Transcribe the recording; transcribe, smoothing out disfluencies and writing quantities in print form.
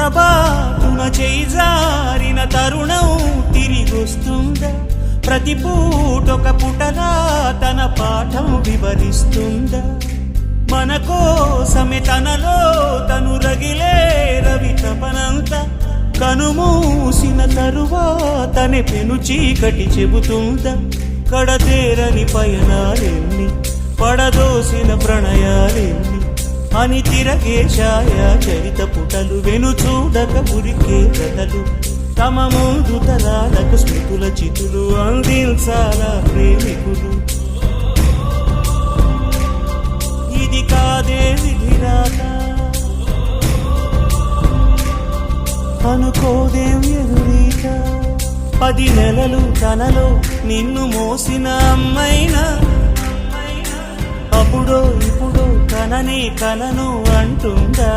పొరపాటున చేయి జారిన తరుణం తిరిగొస్తుందా? ప్రతి పూటొక పుటలా తన పాఠం వివరిస్తుందా? మన కోసమే తనలో తను రగిలే రవి తపనంత కనుమూసిన తరువాతనే పెను చీకటి చెబుతుందా? కడతేరని పయనాలెన్ని పడదోసిన ప్రణయాలెన్ని అని తిరగే ఛాయా చరిత పుటలు వెను చూడక ఉరికే కథలు తమ ముందు తరాలకు స్మృతుల చితులు అందించాలా ప్రేమికులు. ఇది కాదే విధిరాత అనుకోదేం ఎదురీత. 10 నెలలు తనలో నిన్ను మోసిన అమ్మైనా అప్పుడో ఇప్పుడో కనని కనను అంటుందా?